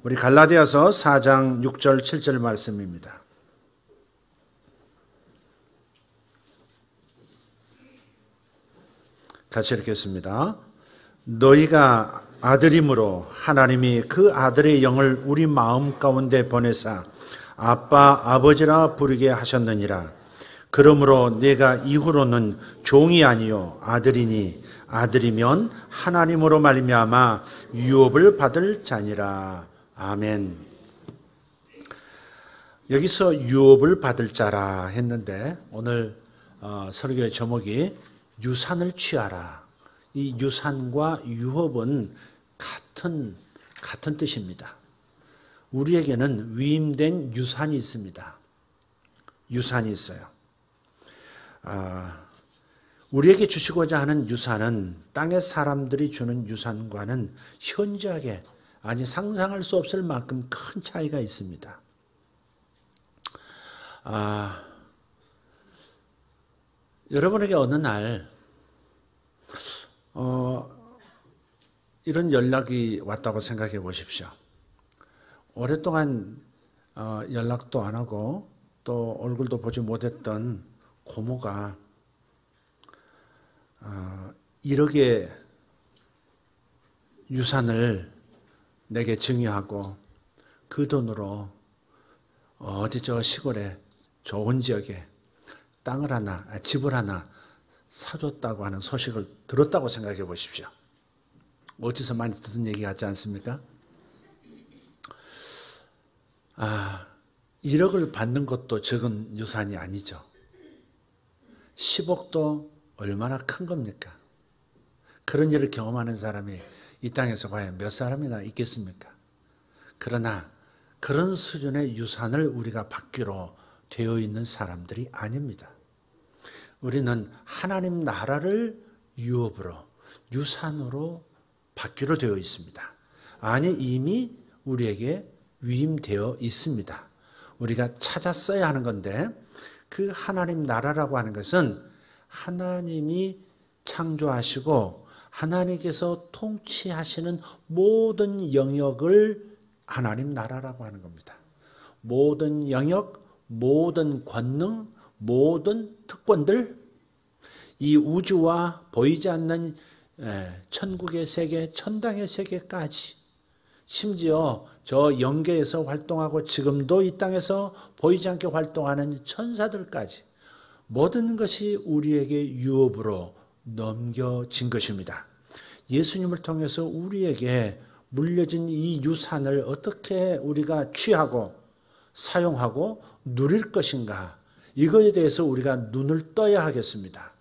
우리 갈라디아서 4장 6절 7절 말씀입니다. 같이 읽겠습니다. 너희가 아들이므로 하나님이 그 아들의 영을 우리 마음 가운데 보내사 아빠 아버지라 부르게 하셨느니라. 그러므로 내가 이후로는 종이 아니요 아들이니 아들이면 하나님으로 말미암아 유업을 받을 자니라. 아멘. 여기서 유업을 받을 자라 했는데 오늘 설교의 제목이 유산을 취하라. 이 유산과 유업은 같은 뜻입니다. 우리에게는 위임된 유산이 있습니다. 유산이 있어요. 우리에게 주시고자 하는 유산은 땅의 사람들이 주는 유산과는 현저하게 아니 상상할 수 없을 만큼 큰 차이가 있습니다. 여러분에게 어느 날 이런 연락이 왔다고 생각해 보십시오. 오랫동안 연락도 안 하고 또 얼굴도 보지 못했던 고모가 1억의 유산을 내게 증여하고 그 돈으로 어디 저 시골에 좋은 지역에 땅을 하나, 집을 하나 사줬다고 하는 소식을 들었다고 생각해 보십시오. 어디서 많이 듣는 얘기 같지 않습니까? 1억을 받는 것도 적은 유산이 아니죠. 10억도 얼마나 큰 겁니까? 그런 일을 경험하는 사람이 이 땅에서 과연 몇 사람이나 있겠습니까? 그러나 그런 수준의 유산을 우리가 받기로 되어 있는 사람들이 아닙니다. 우리는 하나님 나라를 유업으로, 유산으로 받기로 되어 있습니다. 아니 이미 우리에게 위임되어 있습니다. 우리가 찾았어야 하는 건데 그 하나님 나라라고 하는 것은 하나님이 창조하시고 하나님께서 통치하시는 모든 영역을 하나님 나라라고 하는 겁니다. 모든 영역, 모든 권능, 모든 특권들, 이 우주와 보이지 않는 천국의 세계, 천당의 세계까지, 심지어 저 영계에서 활동하고 지금도 이 땅에서 보이지 않게 활동하는 천사들까지 모든 것이 우리에게 유업으로 넘겨진 것입니다. 예수님을 통해서 우리에게 물려진 이 유산을 어떻게 우리가 취하고 사용하고 누릴 것인가, 이거에 대해서 우리가 눈을 떠야 하겠습니다.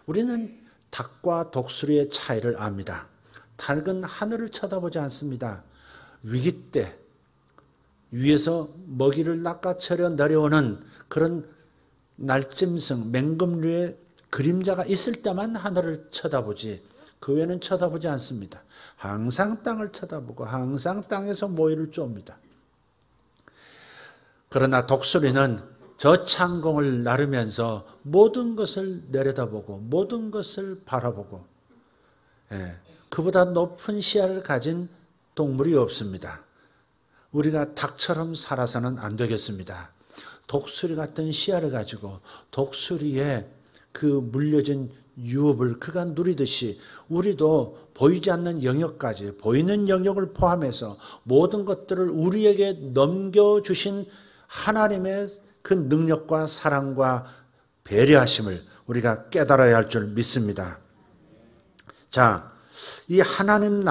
우리는 닭과 독수리의 차이를 압니다. 닭은 하늘을 쳐다보지 않습니다. 위기 때 위에서 먹이를 낚아채려 내려오는 그런 날짐승, 맹금류의 그림자가 있을 때만 하늘을 쳐다보지 그 외에는 쳐다보지 않습니다. 항상 땅을 쳐다보고 항상 땅에서 모이를 쫭니다. 그러나 독수리는 저 창공을 나르면서 모든 것을 내려다보고 모든 것을 바라보고 그보다 높은 시야를 가진 동물이 없습니다. 우리가 닭처럼 살아서는 안 되겠습니다. 독수리 같은 시야를 가지고 독수리의 그 물려진 유업을 그가 누리듯이 우리도 보이지 않는 영역까지 보이는 영역을 포함해서 모든 것들을 우리에게 넘겨주신 하나님의 그 능력과 사랑과 배려하심을 우리가 깨달아야 할 줄 믿습니다. 자, 이 하나님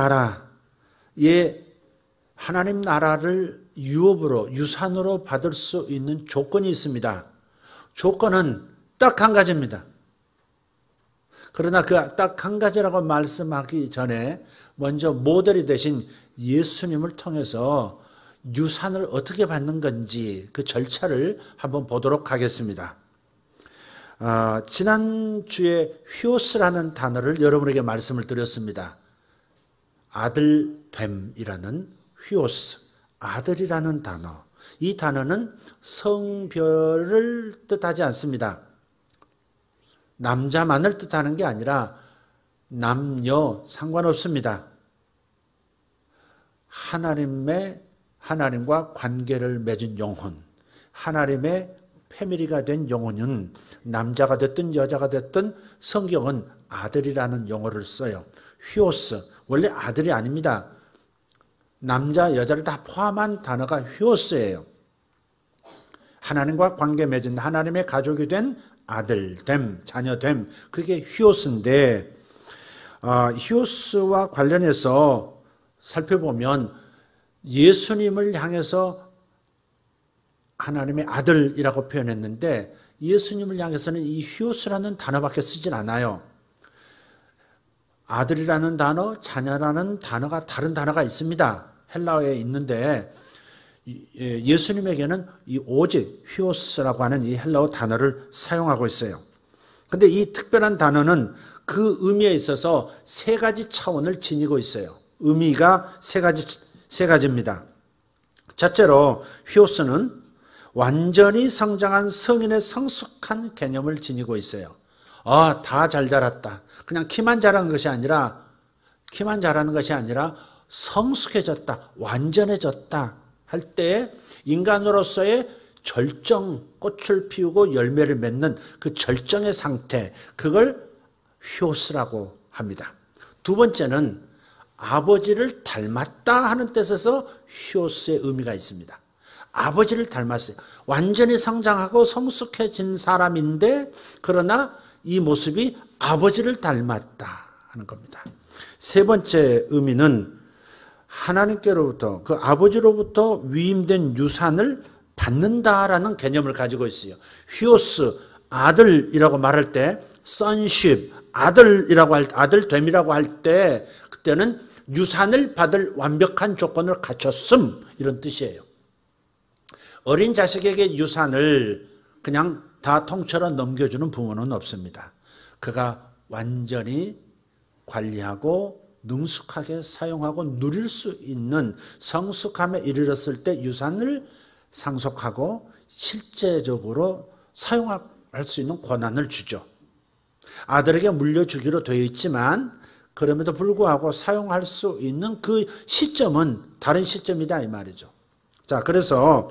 나라를 유업으로, 유산으로 받을 수 있는 조건이 있습니다. 조건은 딱 한 가지입니다. 그러나 그 딱 한 가지라고 말씀하기 전에 먼저 모델이 되신 예수님을 통해서 유산을 어떻게 받는 건지 그 절차를 한번 보도록 하겠습니다. 지난주에 휘오스라는 단어를 여러분에게 말씀을 드렸습니다. 아들됨이라는 휘오스, 아들이라는 단어. 이 단어는 성별을 뜻하지 않습니다. 남자만을 뜻하는 게 아니라 남녀 상관없습니다. 하나님의 하나님과 관계를 맺은 영혼, 하나님의 패밀리가 된 영혼은 남자가 됐든 여자가 됐든 성경은 아들이라는 용어를 써요. 휘오스, 원래 아들이 아닙니다. 남자, 여자를 다 포함한 단어가 휘오스예요. 하나님과 관계 맺은 하나님의 가족이 된 아들됨, 자녀됨, 그게 휘오스인데 휘오스와 관련해서 살펴보면 예수님을 향해서 하나님의 아들이라고 표현했는데 예수님을 향해서는 이 휘오스라는 단어밖에 쓰진 않아요. 아들이라는 단어, 자녀라는 단어가 다른 단어가 있습니다. 헬라어에 있는데 예수님에게는 이 오직 휘오스라고 하는 이 헬라어 단어를 사용하고 있어요. 그런데 이 특별한 단어는 그 의미에 있어서 세 가지 차원을 지니고 있어요. 의미가 세 가지입니다. 첫째로 휘오스는 완전히 성장한 성인의 성숙한 개념을 지니고 있어요. 다 잘 자랐다. 그냥 키만 자라는 것이 아니라 성숙해졌다, 완전해졌다 할 때 인간으로서의 절정, 꽃을 피우고 열매를 맺는 그 절정의 상태, 그걸 휘오스라고 합니다. 두 번째는 아버지를 닮았다 하는 뜻에서 휘오스의 의미가 있습니다. 아버지를 닮았어요. 완전히 성장하고 성숙해진 사람인데 그러나 이 모습이 아버지를 닮았다 하는 겁니다. 세 번째 의미는 하나님께로부터 그 아버지로부터 위임된 유산을 받는다라는 개념을 가지고 있어요. 휘오스, 아들이라고 말할 때 sonship, 아들됨이라고 할 때 그때는 유산을 받을 완벽한 조건을 갖췄음 이런 뜻이에요. 어린 자식에게 유산을 그냥 다 통째로 넘겨주는 부모는 없습니다. 그가 완전히 관리하고 능숙하게 사용하고 누릴 수 있는 성숙함에 이르렀을 때 유산을 상속하고 실제적으로 사용할 수 있는 권한을 주죠. 아들에게 물려주기로 되어 있지만 그럼에도 불구하고 사용할 수 있는 그 시점은 다른 시점이다 이 말이죠. 자, 그래서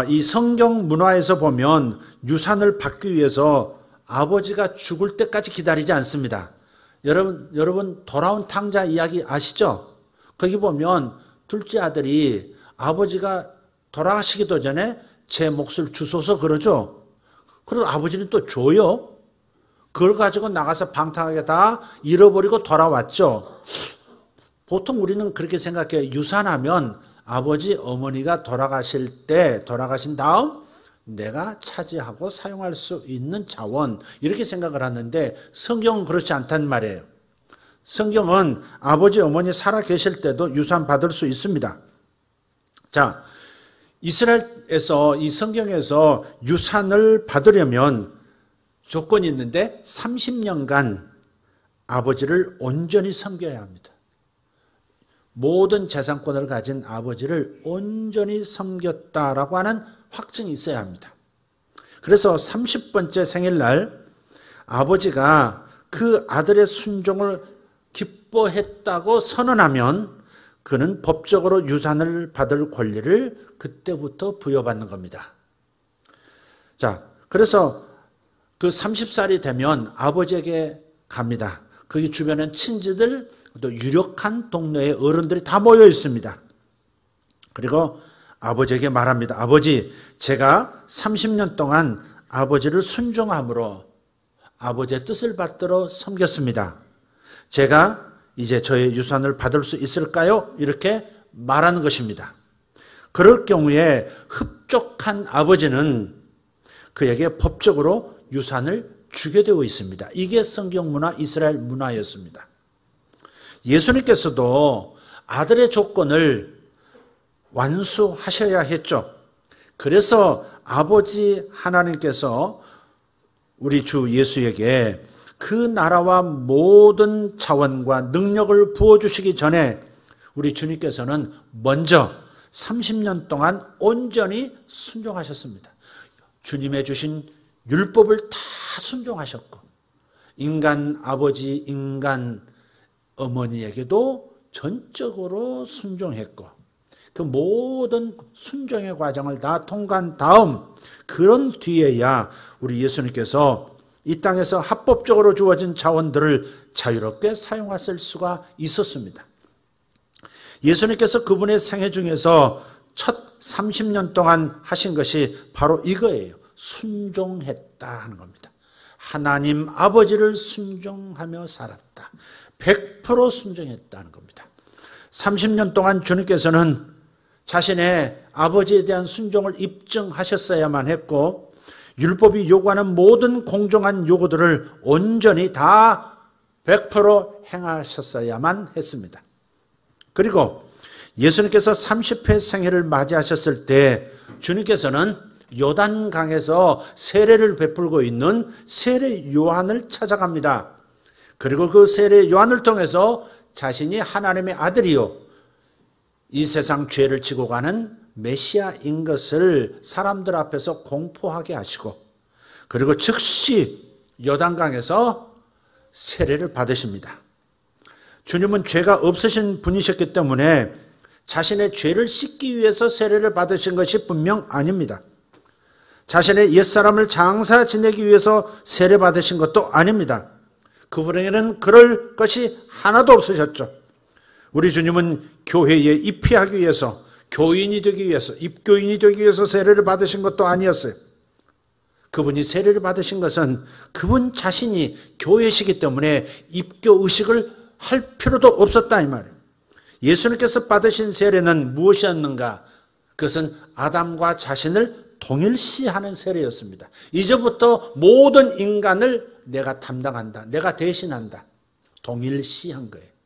이 성경 문화에서 보면 유산을 받기 위해서 아버지가 죽을 때까지 기다리지 않습니다. 여러분 돌아온 탕자 이야기 아시죠? 거기 보면 둘째 아들이 아버지가 돌아가시기도 전에 제 몫을 주소서 그러죠. 그래도 아버지는 또 줘요. 그걸 가지고 나가서 방탕하게 다 잃어버리고 돌아왔죠. 보통 우리는 그렇게 생각해요. 유산하면 아버지, 어머니가 돌아가신 다음 내가 차지하고 사용할 수 있는 자원 이렇게 생각을 하는데 성경은 그렇지 않단 말이에요. 성경은 아버지, 어머니 살아 계실 때도 유산 받을 수 있습니다. 자, 이스라엘에서 이 성경에서 유산을 받으려면 조건이 있는데 30년간 아버지를 온전히 섬겨야 합니다. 모든 재산권을 가진 아버지를 온전히 섬겼다라고 하는 확증이 있어야 합니다. 그래서 30번째 생일날 아버지가 그 아들의 순종을 기뻐했다고 선언하면 그는 법적으로 유산을 받을 권리를 그때부터 부여받는 겁니다. 자, 그래서 그 30살이 되면 아버지에게 갑니다. 거기 주변엔 친지들, 또 유력한 동네의 어른들이 다 모여 있습니다. 그리고 아버지에게 말합니다. 아버지, 제가 30년 동안 아버지를 순종함으로 아버지의 뜻을 받들어 섬겼습니다. 제가 이제 저의 유산을 받을 수 있을까요? 이렇게 말하는 것입니다. 그럴 경우에 흡족한 아버지는 그에게 법적으로 유산을 주게 되어 있습니다. 이게 성경 문화, 이스라엘 문화였습니다. 예수님께서도 아들의 조건을 완수하셔야 했죠. 그래서 아버지 하나님께서 우리 주 예수에게 그 나라와 모든 자원과 능력을 부어주시기 전에 우리 주님께서는 먼저 30년 동안 온전히 순종하셨습니다. 주님의 주신 율법을 다 순종하셨고 인간 아버지, 인간 어머니에게도 전적으로 순종했고 그 모든 순종의 과정을 다 통과한 다음 그런 뒤에야 우리 예수님께서 이 땅에서 합법적으로 주어진 자원들을 자유롭게 사용하실 수가 있었습니다. 예수님께서 그분의 생애 중에서 첫 30년 동안 하신 것이 바로 이거예요. 순종했다 하는 겁니다. 하나님 아버지를 순종하며 살았다. 100% 순종했다는 겁니다. 30년 동안 주님께서는 자신의 아버지에 대한 순종을 입증하셨어야만 했고 율법이 요구하는 모든 공정한 요구들을 온전히 다 100% 행하셨어야만 했습니다. 그리고 예수님께서 30회 생애를 맞이하셨을 때 주님께서는 요단강에서 세례를 베풀고 있는 세례 요한을 찾아갑니다. 그리고 그 세례 요한을 통해서 자신이 하나님의 아들이요 이 세상 죄를 지고 가는 메시아인 것을 사람들 앞에서 공포하게 하시고 그리고 즉시 요단강에서 세례를 받으십니다. 주님은 죄가 없으신 분이셨기 때문에 자신의 죄를 씻기 위해서 세례를 받으신 것이 분명 아닙니다. 자신의 옛사람을 장사 지내기 위해서 세례 받으신 것도 아닙니다. 그분에게는 그럴 것이 하나도 없으셨죠. 우리 주님은 교회에 입회하기 위해서 교인이 되기 위해서 입교인이 되기 위해서 세례를 받으신 것도 아니었어요. 그분이 세례를 받으신 것은 그분 자신이 교회시기 때문에 입교 의식을 할 필요도 없었다 이 말이에요. 예수님께서 받으신 세례는 무엇이었는가? 그것은 아담과 자신을 동일시하는 세례였습니다. 이제부터 모든 인간을 내가 담당한다. 내가 대신한다. 동일시한 거예요.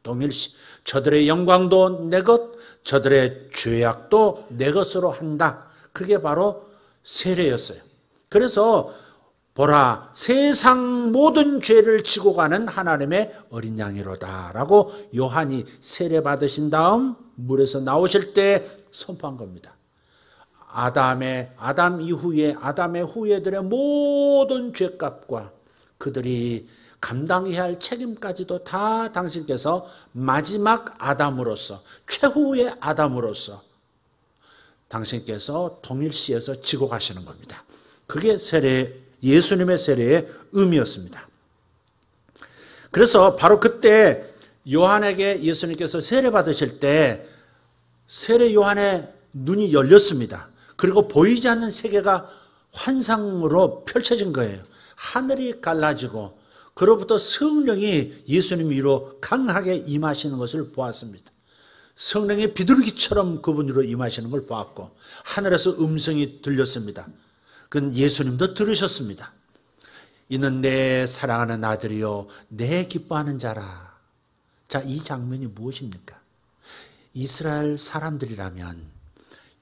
동일시. 저들의 영광도 내 것, 저들의 죄악도 내 것으로 한다. 그게 바로 세례였어요. 그래서 보라 세상 모든 죄를 지고 가는 하나님의 어린 양이로다 라고 요한이 세례 받으신 다음 물에서 나오실 때 선포한 겁니다. 아담 이후에 아담의 후예들의 모든 죄값과 그들이 감당해야 할 책임까지도 다 당신께서 마지막 아담으로서 최후의 아담으로서 당신께서 동일시해서 지고 가시는 겁니다. 그게 예수님의 세례의 의미였습니다. 그래서 바로 그때 요한에게 예수님께서 세례 받으실 때 세례 요한의 눈이 열렸습니다. 그리고 보이지 않는 세계가 환상으로 펼쳐진 거예요. 하늘이 갈라지고 그로부터 성령이 예수님 위로 강하게 임하시는 것을 보았습니다. 성령의 비둘기처럼 그분 위로 임하시는 걸 보았고 하늘에서 음성이 들렸습니다. 그건 예수님도 들으셨습니다. 이는 내 사랑하는 아들이요 내 기뻐하는 자라. 자, 이 장면이 무엇입니까? 이스라엘 사람들이라면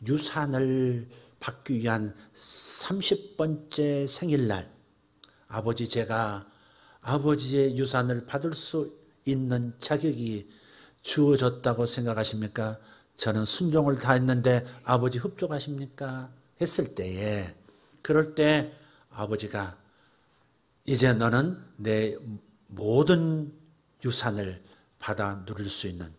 유산을 받기 위한 30번째 생일날 아버지 제가 아버지의 유산을 받을 수 있는 자격이 주어졌다고 생각하십니까? 저는 순종을 다했는데 아버지 흡족하십니까? 했을 때에 그럴 때 아버지가 이제 너는 내 모든 유산을 받아 누릴 수 있는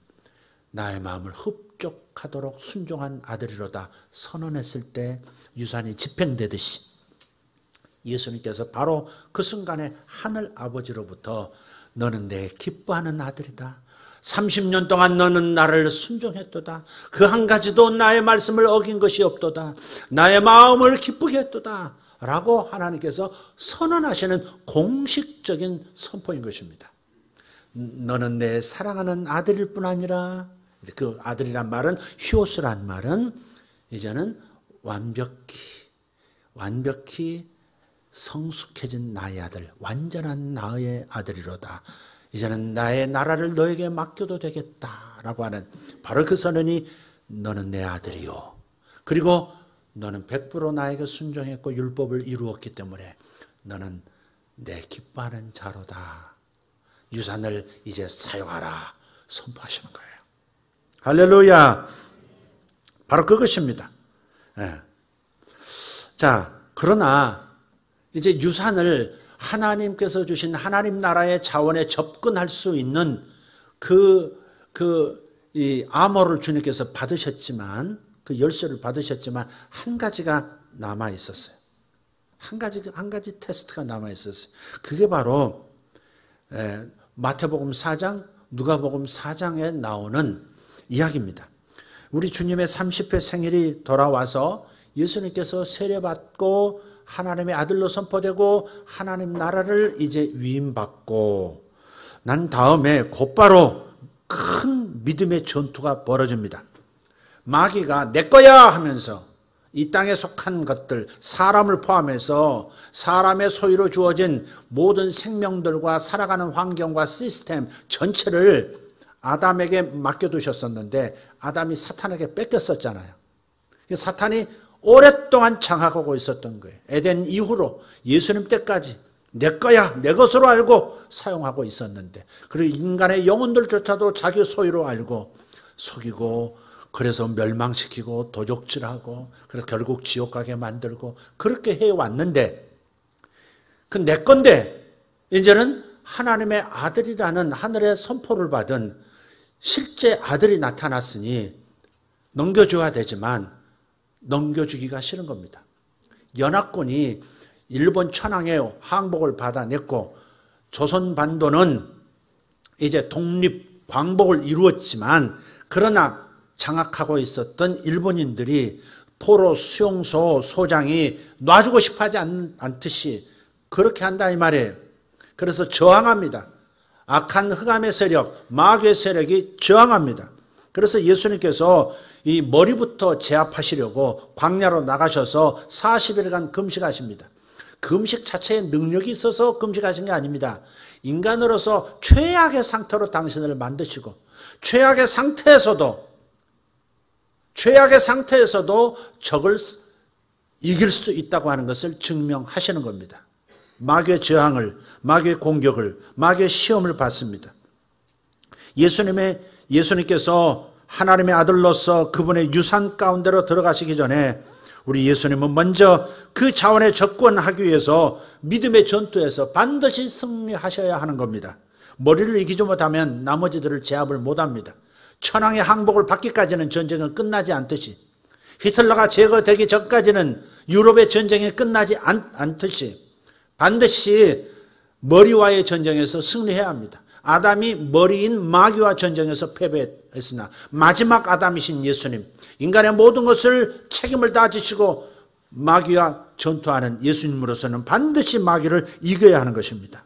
나의 마음을 흡족하도록 순종한 아들이로다 선언했을 때 유산이 집행되듯이 예수님께서 바로 그 순간에 하늘 아버지로부터 너는 내 기뻐하는 아들이다. 30년 동안 너는 나를 순종했도다. 그 한 가지도 나의 말씀을 어긴 것이 없도다. 나의 마음을 기쁘게 했도다. 라고 하나님께서 선언하시는 공식적인 선포인 것입니다. 너는 내 사랑하는 아들일 뿐 아니라 그 아들이란 말은 휴오스란 말은 이제는 완벽히 성숙해진 나의 아들, 완전한 나의 아들이로다. 이제는 나의 나라를 너에게 맡겨도 되겠다라고 하는 바로 그 선언이 너는 내 아들이요. 그리고 너는 100% 나에게 순종했고 율법을 이루었기 때문에 너는 내 기뻐하는 자로다. 유산을 이제 사용하라 선포하시는 거예요. 할렐루야. 바로 그것입니다. 네. 자, 그러나 이제 유산을 하나님께서 주신 하나님 나라의 자원에 접근할 수 있는 그 이 암호를 주님께서 받으셨지만, 그 열쇠를 받으셨지만 한 가지가 남아 있었어요. 한 가지 테스트가 남아 있었어요. 그게 바로 마태복음 4장, 누가복음 4장에 나오는 이야기입니다. 우리 주님의 30회 생일이 돌아와서 예수님께서 세례받고 하나님의 아들로 선포되고 하나님 나라를 이제 위임받고 난 다음에 곧바로 큰 믿음의 전투가 벌어집니다. 마귀가 내 거야 하면서 이 땅에 속한 것들, 사람을 포함해서 사람의 소유로 주어진 모든 생명들과 살아가는 환경과 시스템 전체를 아담에게 맡겨두셨었는데 아담이 사탄에게 뺏겼었잖아요. 사탄이 오랫동안 장악하고 있었던 거예요. 에덴 이후로 예수님 때까지 내 거야, 내 것으로 알고 사용하고 있었는데, 그리고 인간의 영혼들조차도 자기 소유로 알고 속이고, 그래서 멸망시키고 도적질하고, 그래서 결국 지옥 가게 만들고 그렇게 해왔는데, 그 내 건데 이제는 하나님의 아들이라는 하늘의 선포를 받은 실제 아들이 나타났으니 넘겨줘야 되지만 넘겨주기가 싫은 겁니다. 연합군이 일본 천황의 항복을 받아냈고 조선반도는 이제 독립 광복을 이루었지만, 그러나 장악하고 있었던 일본인들이 포로 수용소 소장이 놔주고 싶어하지 않듯이 그렇게 한다 이 말이에요. 그래서 저항합니다. 악한 흑암의 세력, 마귀의 세력이 저항합니다. 그래서 예수님께서 이 머리부터 제압하시려고 광야로 나가셔서 40일간 금식하십니다. 금식 자체에 능력이 있어서 금식하신 게 아닙니다. 인간으로서 최악의 상태로 당신을 만드시고 최악의 상태에서도 적을 이길 수 있다고 하는 것을 증명하시는 겁니다. 마귀의 저항을, 마귀의 공격을, 마귀의 시험을 받습니다. 예수님께서 하나님의 아들로서 그분의 유산 가운데로 들어가시기 전에 우리 예수님은 먼저 그 자원에 접근하기 위해서 믿음의 전투에서 반드시 승리하셔야 하는 겁니다. 머리를 이기지 못하면 나머지들을 제압을 못합니다. 천황의 항복을 받기까지는 전쟁은 끝나지 않듯이, 히틀러가 제거되기 전까지는 유럽의 전쟁이 끝나지 않듯이 반드시 머리와의 전쟁에서 승리해야 합니다. 아담이 머리인 마귀와 전쟁에서 패배했으나 마지막 아담이신 예수님, 인간의 모든 것을 책임을 다 지시고 마귀와 전투하는 예수님으로서는 반드시 마귀를 이겨야 하는 것입니다.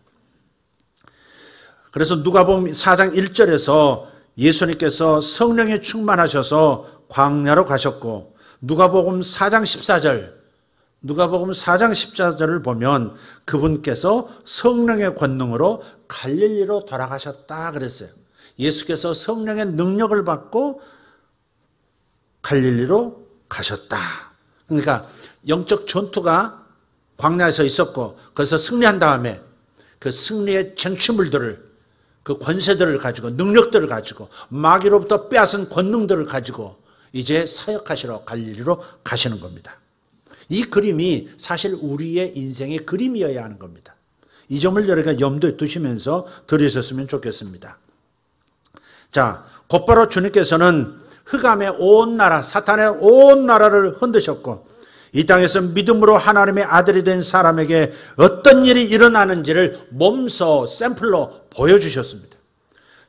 그래서 누가복음 4장 1절에서 예수님께서 성령에 충만하셔서 광야로 가셨고, 누가복음 4장 14절을 보면 그분께서 성령의 권능으로 갈릴리로 돌아가셨다 그랬어요. 예수께서 성령의 능력을 받고 갈릴리로 가셨다. 그러니까 영적 전투가 광야에서 있었고, 그래서 승리한 다음에 그 승리의 쟁취물들을, 그 권세들을 가지고, 능력들을 가지고, 마귀로부터 빼앗은 권능들을 가지고 이제 사역하시러 갈릴리로 가시는 겁니다. 이 그림이 사실 우리의 인생의 그림이어야 하는 겁니다. 이 점을 여러분가 염두에 두시면서 들으셨으면 좋겠습니다. 자, 곧바로 주님께서는 흑암의 온 나라, 사탄의 온 나라를 흔드셨고, 이 땅에서 믿음으로 하나님의 아들이 된 사람에게 어떤 일이 일어나는지를 몸소 샘플로 보여주셨습니다.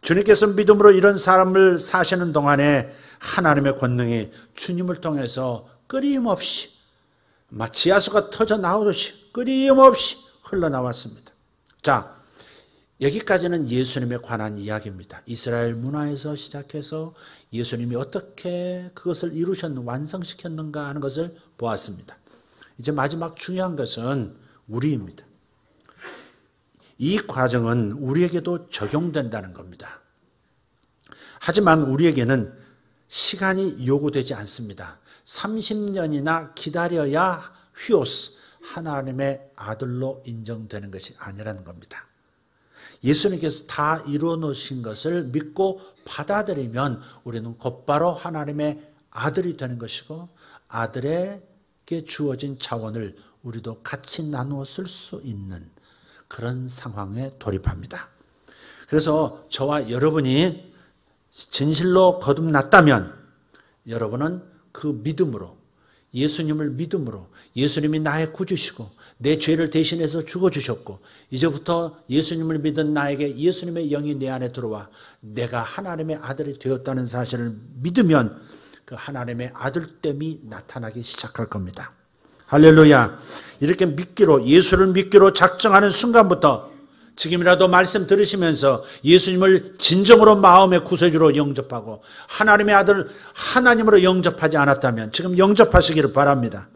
주님께서 믿음으로 이런 삶을 사시는 동안에 하나님의 권능이 주님을 통해서 끊임없이 마치 야수가 터져 나오듯이 끊임없이 흘러나왔습니다. 자, 여기까지는 예수님에 관한 이야기입니다. 이스라엘 문화에서 시작해서 예수님이 어떻게 그것을 완성시켰는가 하는 것을 보았습니다. 이제 마지막 중요한 것은 우리입니다. 이 과정은 우리에게도 적용된다는 겁니다. 하지만 우리에게는 시간이 요구되지 않습니다. 30년이나 기다려야 휘오스, 하나님의 아들로 인정되는 것이 아니라는 겁니다. 예수님께서 다 이루어 놓으신 것을 믿고 받아들이면 우리는 곧바로 하나님의 아들이 되는 것이고, 아들에게 주어진 자원을 우리도 같이 나누어 쓸 수 있는 그런 상황에 돌입합니다. 그래서 저와 여러분이 진실로 거듭났다면 여러분은 그 믿음으로, 예수님을 믿음으로, 예수님이 나의 구주시고 내 죄를 대신해서 죽어주셨고 이제부터 예수님을 믿은 나에게 예수님의 영이 내 안에 들어와 내가 하나님의 아들이 되었다는 사실을 믿으면 그 하나님의 아들됨이 나타나기 시작할 겁니다. 할렐루야. 이렇게 믿기로, 예수를 믿기로 작정하는 순간부터 지금이라도 말씀 들으시면서 예수님을 진정으로 마음의 구세주로 영접하고 하나님의 아들 하나님으로 영접하지 않았다면 지금 영접하시기를 바랍니다.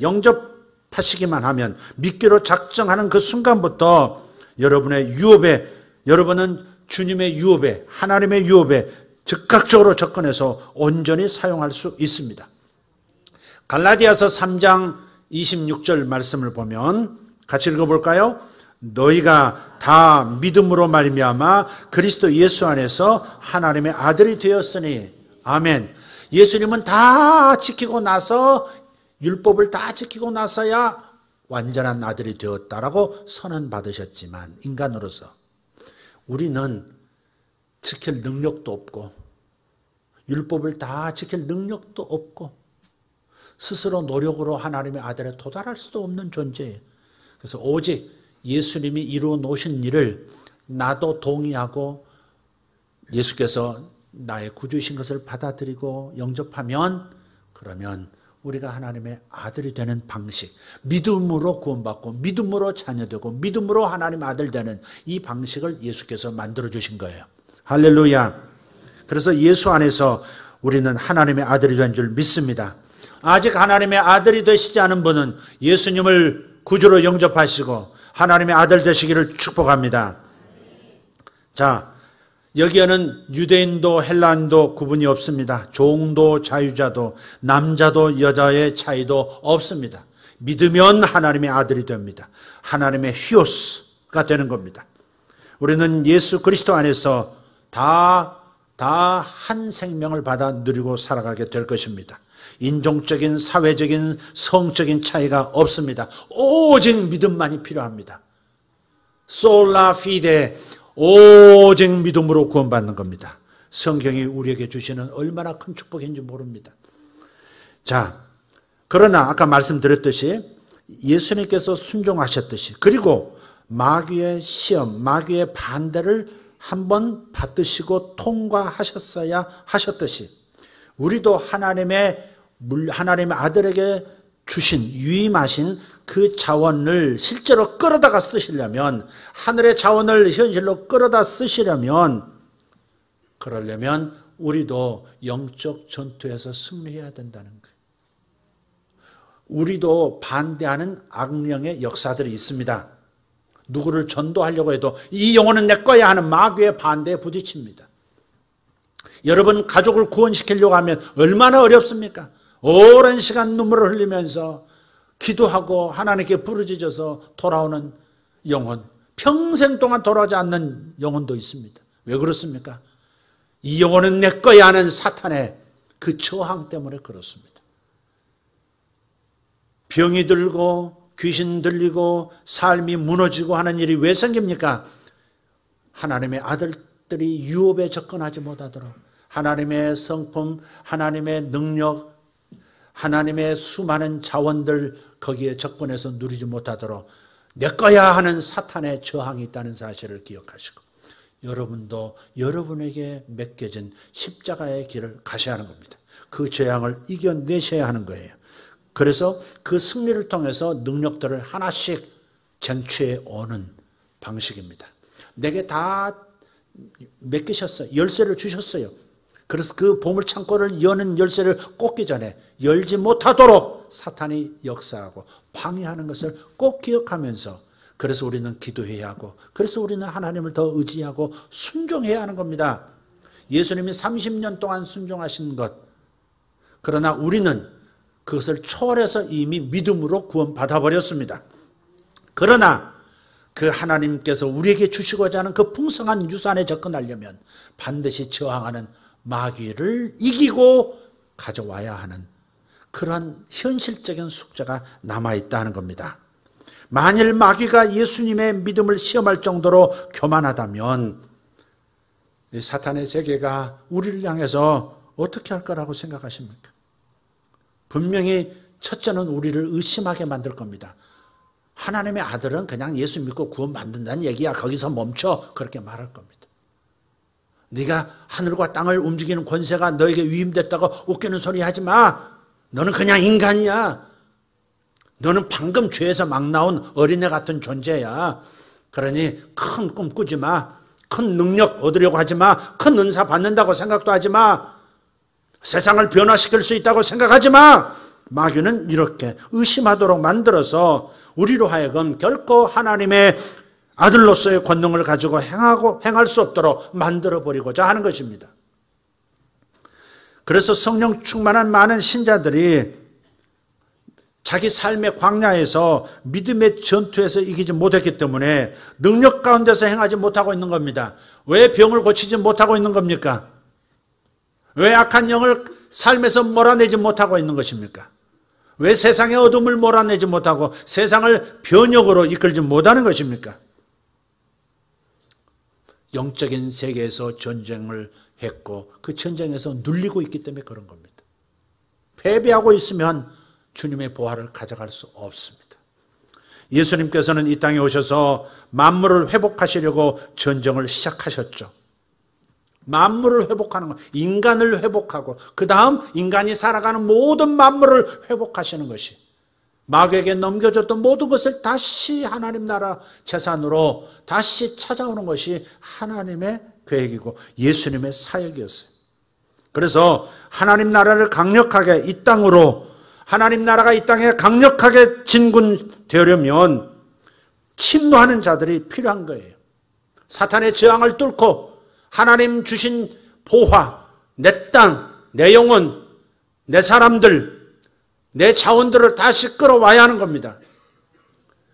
영접하시기만 하면, 믿기로 작정하는 그 순간부터 여러분의 유업에, 여러분은 주님의 유업에, 하나님의 유업에 즉각적으로 접근해서 온전히 사용할 수 있습니다. 갈라디아서 3장 26절 말씀을 보면 같이 읽어볼까요? 너희가 다 믿음으로 말미암아 그리스도 예수 안에서 하나님의 아들이 되었으니. 아멘. 예수님은 다 지키고 나서, 율법을 다 지키고 나서야 완전한 아들이 되었다라고 선언받으셨지만 인간으로서 우리는 지킬 능력도 없고 율법을 다 지킬 능력도 없고 스스로 노력으로 하나님의 아들에 도달할 수도 없는 존재예요. 그래서 오직 예수님이 이루어 놓으신 일을 나도 동의하고 예수께서 나의 구주이신 것을 받아들이고 영접하면, 그러면 우리가 하나님의 아들이 되는 방식, 믿음으로 구원받고 믿음으로 자녀되고 믿음으로 하나님 아들 되는 이 방식을 예수께서 만들어 주신 거예요. 할렐루야. 그래서 예수 안에서 우리는 하나님의 아들이 된 줄 믿습니다. 아직 하나님의 아들이 되시지 않은 분은 예수님을 구주로 영접하시고 하나님의 아들 되시기를 축복합니다. 자, 여기에는 유대인도 헬라인도 구분이 없습니다. 종도 자유자도 남자도 여자의 차이도 없습니다. 믿으면 하나님의 아들이 됩니다. 하나님의 히오스가 되는 겁니다. 우리는 예수 그리스도 안에서 다 한 생명을 받아 누리고 살아가게 될 것입니다. 인종적인, 사회적인, 성적인 차이가 없습니다. 오직 믿음만이 필요합니다. 솔라 피데, 오직 믿음으로 구원받는 겁니다. 성경이 우리에게 주시는 얼마나 큰 축복인지 모릅니다. 자, 그러나 아까 말씀드렸듯이 예수님께서 순종하셨듯이, 그리고 마귀의 시험, 마귀의 반대를 한번 받으시고 통과하셨어야 하셨듯이 우리도 하나님의 아들에게 주신, 유임하신 그 자원을 실제로 끌어다가 쓰시려면, 하늘의 자원을 현실로 끌어다 쓰시려면, 그러려면 우리도 영적 전투에서 승리해야 된다는 거예요. 우리도 반대하는 악령의 역사들이 있습니다. 누구를 전도하려고 해도 이 영혼은 내 거야 하는 마귀의 반대에 부딪힙니다. 여러분 가족을 구원시키려고 하면 얼마나 어렵습니까? 오랜 시간 눈물을 흘리면서 기도하고 하나님께 부르짖어서 돌아오는 영혼, 평생 동안 돌아오지 않는 영혼도 있습니다. 왜 그렇습니까? 이 영혼은 내 거야 하는 사탄의 그 저항 때문에 그렇습니다. 병이 들고 귀신 들리고 삶이 무너지고 하는 일이 왜 생깁니까? 하나님의 아들들이 유업에 접근하지 못하도록, 하나님의 성품, 하나님의 능력, 하나님의 수많은 자원들 거기에 접근해서 누리지 못하도록 내 거야 하는 사탄의 저항이 있다는 사실을 기억하시고, 여러분도 여러분에게 맡겨진 십자가의 길을 가셔야 하는 겁니다. 그 재앙을 이겨내셔야 하는 거예요. 그래서 그 승리를 통해서 능력들을 하나씩 쟁취해 오는 방식입니다. 내게 다 맡기셨어요. 열쇠를 주셨어요. 그래서 그 보물창고를 여는 열쇠를 꽂기 전에 열지 못하도록 사탄이 역사하고 방해하는 것을 꼭 기억하면서, 그래서 우리는 기도해야 하고, 그래서 우리는 하나님을 더 의지하고 순종해야 하는 겁니다. 예수님이 30년 동안 순종하신 것, 그러나 우리는 그것을 초월해서 이미 믿음으로 구원받아 버렸습니다. 그러나 그 하나님께서 우리에게 주시고자 하는 그 풍성한 유산에 접근하려면 반드시 저항하는 마귀를 이기고 가져와야 하는 그런 현실적인 숙제가 남아있다는 겁니다. 만일 마귀가 예수님의 믿음을 시험할 정도로 교만하다면 이 사탄의 세계가 우리를 향해서 어떻게 할 거라고 생각하십니까? 분명히 첫째는 우리를 의심하게 만들 겁니다. 하나님의 아들은 그냥 예수 믿고 구원받는다는 얘기야. 거기서 멈춰. 그렇게 말할 겁니다. 네가 하늘과 땅을 움직이는 권세가 너에게 위임됐다고 웃기는 소리 하지 마. 너는 그냥 인간이야. 너는 방금 죄에서 막 나온 어린애 같은 존재야. 그러니 큰 꿈 꾸지 마. 큰 능력 얻으려고 하지 마. 큰 은사 받는다고 생각도 하지 마. 세상을 변화시킬 수 있다고 생각하지 마. 마귀는 이렇게 의심하도록 만들어서 우리로 하여금 결코 하나님의 아들로서의 권능을 가지고 행할 수 없도록 만들어버리고자 하는 것입니다. 그래서 성령 충만한 많은 신자들이 자기 삶의 광야에서 믿음의 전투에서 이기지 못했기 때문에 능력 가운데서 행하지 못하고 있는 겁니다. 왜 병을 고치지 못하고 있는 겁니까? 왜 악한 영을 삶에서 몰아내지 못하고 있는 것입니까? 왜 세상의 어둠을 몰아내지 못하고 세상을 변혁으로 이끌지 못하는 것입니까? 영적인 세계에서 전쟁을 했고 그 전쟁에서 눌리고 있기 때문에 그런 겁니다. 패배하고 있으면 주님의 보화를 가져갈 수 없습니다. 예수님께서는 이 땅에 오셔서 만물을 회복하시려고 전쟁을 시작하셨죠. 만물을 회복하는 것, 인간을 회복하고 그 다음 인간이 살아가는 모든 만물을 회복하시는 것이 마귀에게 넘겨줬던 모든 것을 다시 하나님 나라 재산으로 다시 찾아오는 것이 하나님의 계획이고 예수님의 사역이었어요. 그래서 하나님 나라를 강력하게 이 땅으로 하나님 나라가 이 땅에 강력하게 진군되려면 침노하는 자들이 필요한 거예요. 사탄의 저항을 뚫고 하나님 주신 보화, 내 땅, 내 영혼, 내 사람들, 내 자원들을 다시 끌어와야 하는 겁니다.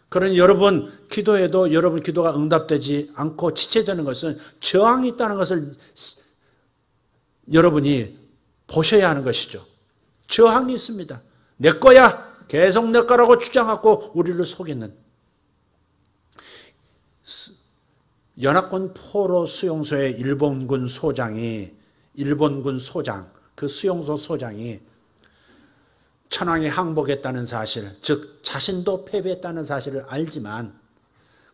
그러니 여러분 기도에도 여러분 기도가 응답되지 않고 지체되는 것은 저항이 있다는 것을 여러분이 보셔야 하는 것이죠. 저항이 있습니다. 내 거야. 계속 내 거라고 주장하고 우리를 속이는. 연합군 포로 수용소의 일본군 소장, 그 수용소 소장이 천황이 항복했다는 사실, 즉 자신도 패배했다는 사실을 알지만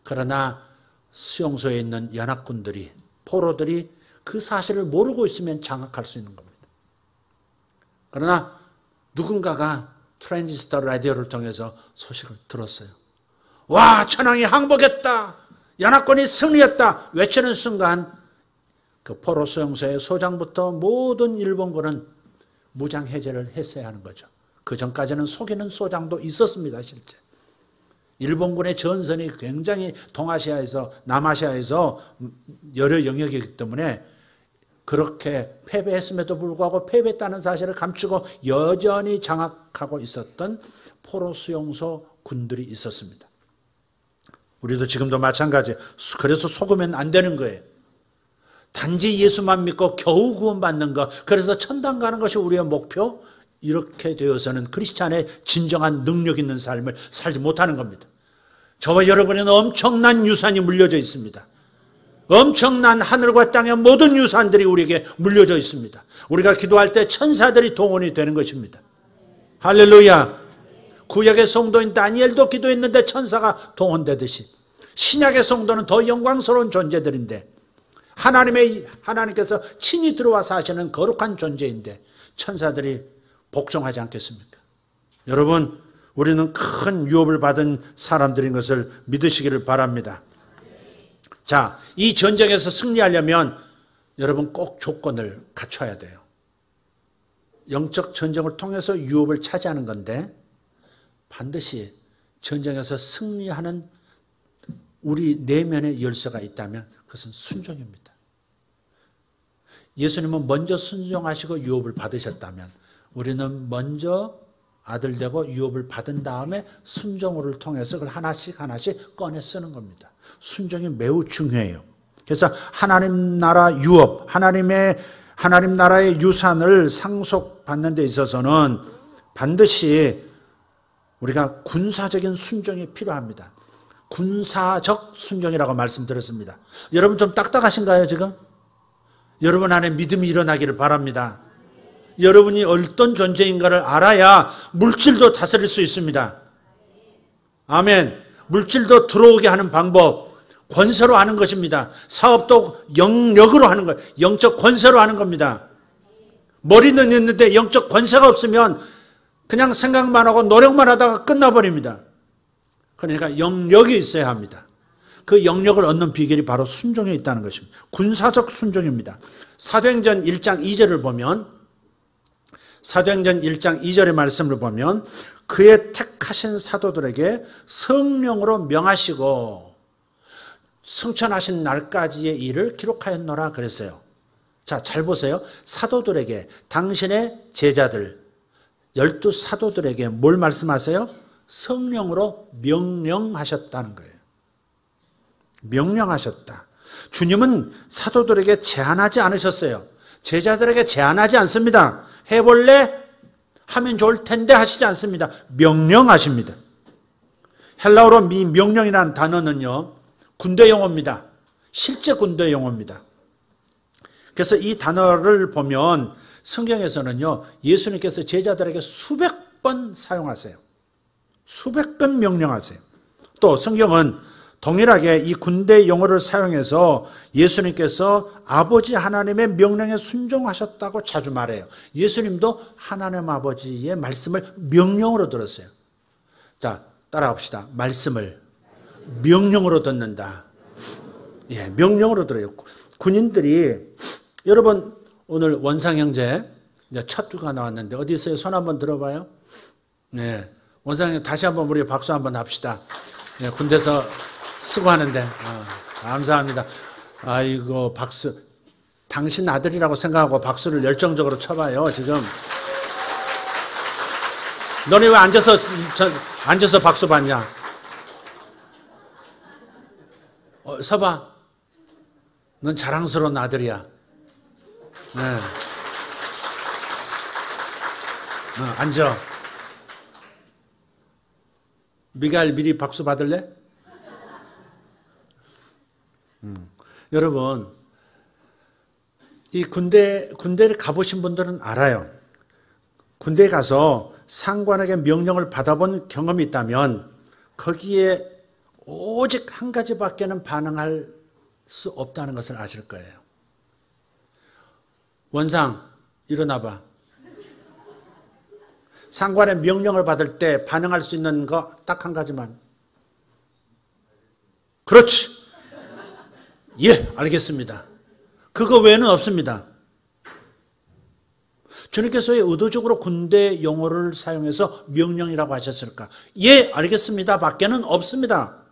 그러나 수용소에 있는 연합군들이, 포로들이 그 사실을 모르고 있으면 장악할 수 있는 겁니다. 그러나 누군가가 트랜지스터 라디오를 통해서 소식을 들었어요. 와, 천황이 항복했다. 연합군이 승리했다. 외치는 순간 그 포로 수용소의 소장부터 모든 일본군은 무장 해제를 했어야 하는 거죠. 그 전까지는 속이는 소장도 있었습니다. 실제 일본군의 전선이 굉장히 동아시아에서 남아시아에서 여러 영역이기 때문에 그렇게 패배했음에도 불구하고 패배했다는 사실을 감추고 여전히 장악하고 있었던 포로 수용소 군들이 있었습니다. 우리도 지금도 마찬가지. 그래서 속으면 안 되는 거예요. 단지 예수만 믿고 겨우 구원받는 것, 그래서 천당 가는 것이 우리의 목표, 이렇게 되어서는 크리스찬의 진정한 능력 있는 삶을 살지 못하는 겁니다. 저와 여러분에는 엄청난 유산이 물려져 있습니다. 엄청난 하늘과 땅의 모든 유산들이 우리에게 물려져 있습니다. 우리가 기도할 때 천사들이 동원이 되는 것입니다. 할렐루야. 구약의 성도인 다니엘도 기도했는데 천사가 동원되듯이 신약의 성도는 더 영광스러운 존재들인데 하나님께서 친히 들어와서 하시는 거룩한 존재인데 천사들이 복종하지 않겠습니까? 여러분, 우리는 큰 유업을 받은 사람들인 것을 믿으시기를 바랍니다. 자, 이 전쟁에서 승리하려면 여러분 꼭 조건을 갖춰야 돼요. 영적 전쟁을 통해서 유업을 차지하는 건데 반드시 전쟁에서 승리하는 우리 내면의 열쇠가 있다면 그것은 순종입니다. 예수님은 먼저 순종하시고 유업을 받으셨다면 우리는 먼저 아들 되고 유업을 받은 다음에 순종을 통해서 그걸 하나씩 꺼내 쓰는 겁니다. 순종이 매우 중요해요. 그래서 하나님 나라 유업, 하나님 나라의 유산을 상속받는 데 있어서는 반드시 우리가 군사적인 순종이 필요합니다. 군사적 순종이라고 말씀드렸습니다. 여러분 좀 딱딱하신가요 지금? 여러분 안에 믿음이 일어나기를 바랍니다. 여러분이 어떤 존재인가를 알아야 물질도 다스릴 수 있습니다. 아멘. 물질도 들어오게 하는 방법, 권세로 하는 것입니다. 사업도 영력으로 하는 거예요. 영적 권세로 하는 겁니다. 머리는 있는데 영적 권세가 없으면 그냥 생각만 하고 노력만 하다가 끝나버립니다. 그러니까 영력이 있어야 합니다. 그 영력을 얻는 비결이 바로 순종에 있다는 것입니다. 군사적 순종입니다. 사도행전 1장 2절을 보면, 사도행전 1장 2절의 말씀을 보면 그의 택하신 사도들에게 성령으로 명하시고 승천하신 날까지의 일을 기록하였노라 그랬어요. 자, 잘 보세요. 사도들에게, 당신의 제자들, 12사도들에게 뭘 말씀하세요? 성령으로 명령하셨다는 거예요. 명령하셨다. 주님은 사도들에게 제안하지 않으셨어요. 제자들에게 제안하지 않습니다. 해볼래? 하면 좋을 텐데 하시지 않습니다. 명령하십니다. 헬라어로 이 명령이라는 단어는요, 군대 용어입니다. 실제 군대 용어입니다. 그래서 이 단어를 보면 성경에서는요, 예수님께서 제자들에게 수백 번 사용하세요. 수백 번 명령하세요. 또 성경은 동일하게 이 군대 용어를 사용해서 예수님께서 아버지 하나님의 명령에 순종하셨다고 자주 말해요. 예수님도 하나님 아버지의 말씀을 명령으로 들었어요. 자, 따라합시다. 말씀을 명령으로 듣는다. 예, 명령으로 들어요. 군인들이, 여러분 오늘 원상 형제 이제 첫 주가 나왔는데 어디 있어요? 손 한번 들어봐요. 네, 원상 형제 다시 한번 우리 박수 한번 합시다. 네, 군대에서 수고하는데 감사합니다. 아이고, 박수. 당신 아들이라고 생각하고 박수를 열정적으로 쳐봐요. 지금 너네 왜 앉아서 박수 받냐? 서봐. 넌 자랑스러운 아들이야. 네. 앉아. 미가엘 미리 박수 받을래? 여러분, 이 군대를 가보신 분들은 알아요. 군대에 가서 상관에게 명령을 받아본 경험이 있다면 거기에 오직 한 가지밖에는 반응할 수 없다는 것을 아실 거예요. 원상, 일어나봐. 상관의 명령을 받을 때 반응할 수 있는 거 딱 한 가지만. 그렇지. 예, 알겠습니다. 그거 외에는 없습니다. 주님께서 왜 의도적으로 군대 용어를 사용해서 명령이라고 하셨을까? 예, 알겠습니다. 밖에는 없습니다.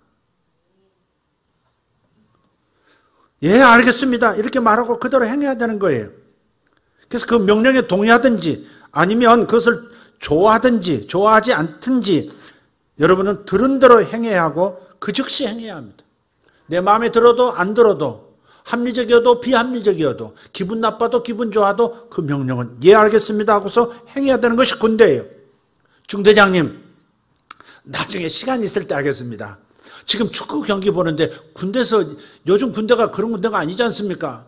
예, 알겠습니다. 이렇게 말하고 그대로 행해야 되는 거예요. 그래서 그 명령에 동의하든지 아니면 그것을 좋아하든지 좋아하지 않든지 여러분은 들은 대로 행해야 하고 그 즉시 행해야 합니다. 내 마음에 들어도 안 들어도, 합리적이어도 비합리적이어도, 기분 나빠도 기분 좋아도 그 명령은 예, 알겠습니다 하고서 행해야 되는 것이 군대예요. 중대장님, 나중에 시간 있을 때 알겠습니다. 지금 축구 경기 보는데 군대에서, 요즘 군대가 그런 군대가 아니지 않습니까?